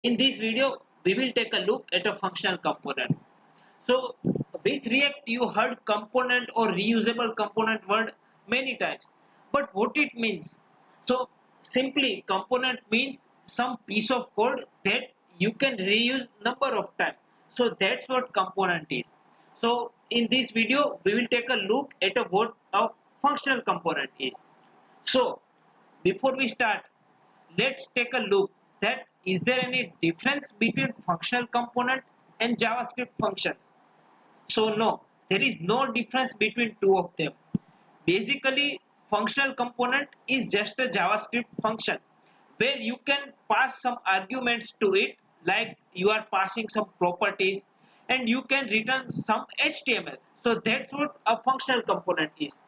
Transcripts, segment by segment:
In this video, we will take a look at a functional component. So, with React, you heard component or reusable component word many times. But what it means? So, simply component means some piece of code that you can reuse number of times. So, that's what component is. So, in this video, we will take a look at what a functional component is. So, before we start, let's take a look that is there any difference between functional component and JavaScript functions? So no, there is no difference between two of them. Basically, functional component is just a JavaScript function where you can pass some arguments to it, like you are passing some properties, and you can return some HTML. So that's what a functional component is.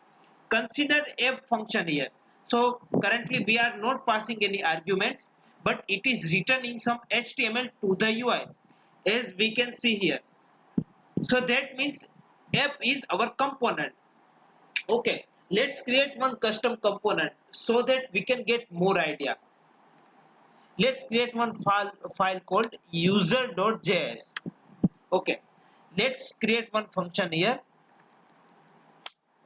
Consider a function here. So currently we are not passing any arguments, but it is returning some HTML to the UI, as we can see here. So that means app is our component. Okay, let's create one custom component so that we can get more idea. Let's create one file called user.js. Okay, let's create one function here.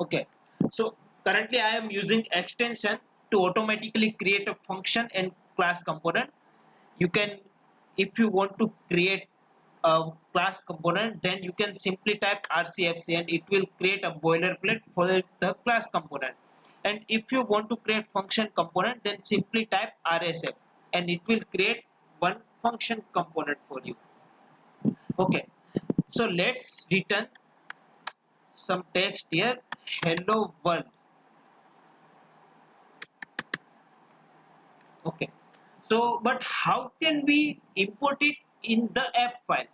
Okay, so currently I am using extension to automatically create a function and class component. You can, if you want to create a class component, then you can simply type rcfc and it will create a boilerplate for the class component. And if you want to create function component, then simply type rsf and it will create one function component for you. Okay, so let's return some text here, hello world. Okay, so but how can we import it in the app file?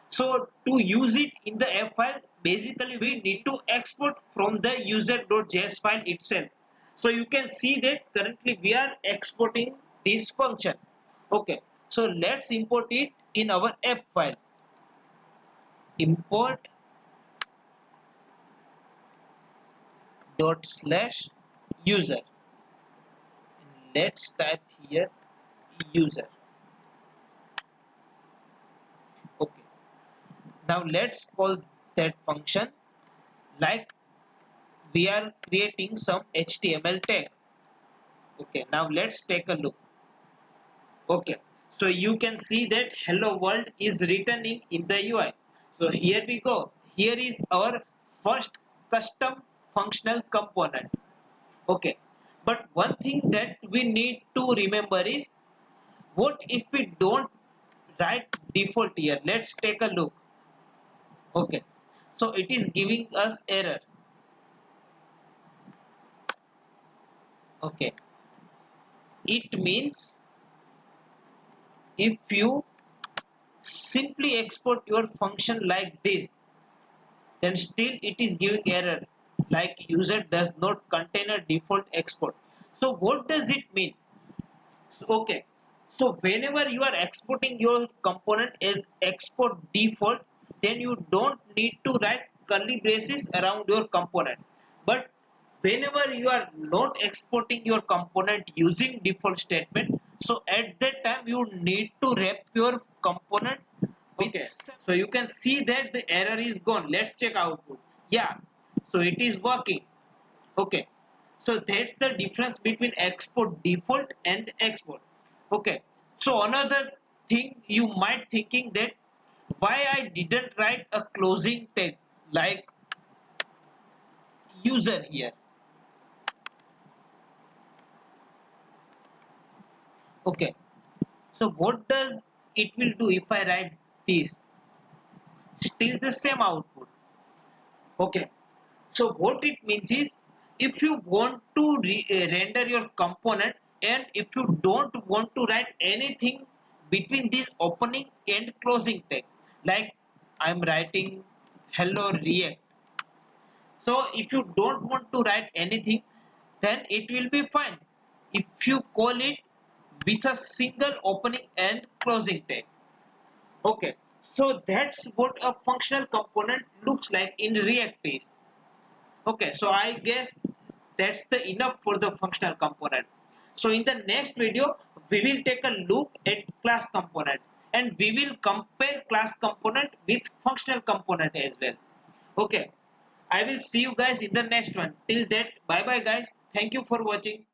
So to use it in the app file, basically we need to export from the user.js file itself. So you can see that currently we are exporting this function. Okay, so let's import it in our app file. Import dot slash user. Let's type here user. Okay, now let's call that function like we are creating some HTML tag. Okay, now let's take a look. Okay, so you can see that hello world is returning in the UI. So here we go. Here is our first custom functional component. Okay, but one thing that we need to remember is, what if we don't write default here? Let's take a look. Okay, so it is giving us error. Okay, it means if you simply export your function like this, then still it is giving error like user does not contain a default export. So what does it mean? So, okay, so whenever you are exporting your component as export default, then you don't need to write curly braces around your component. But whenever you are not exporting your component using default statement, so at that time you need to wrap your component. Okay, so you can see that the error is gone. Let's check output. Yeah, so it is working. Okay, so that's the difference between export default and export. Okay, so another thing you might thinking that why I didn't write a closing tag like user here. Okay, so what does it will do if I write this? Still the same output. Okay, so what it means is, if you want to render your component and if you don't want to write anything between this opening and closing tag, like I'm writing hello react. So if you don't want to write anything, then it will be fine if you call it with a single opening and closing tag. Okay, so that's what a functional component looks like in React page. Okay, so I guess that's the enough for the functional component. So in the next video, we will take a look at class component, and we will compare class component with functional component as well. Okay, I will see you guys in the next one. Till that, bye bye guys. Thank you for watching.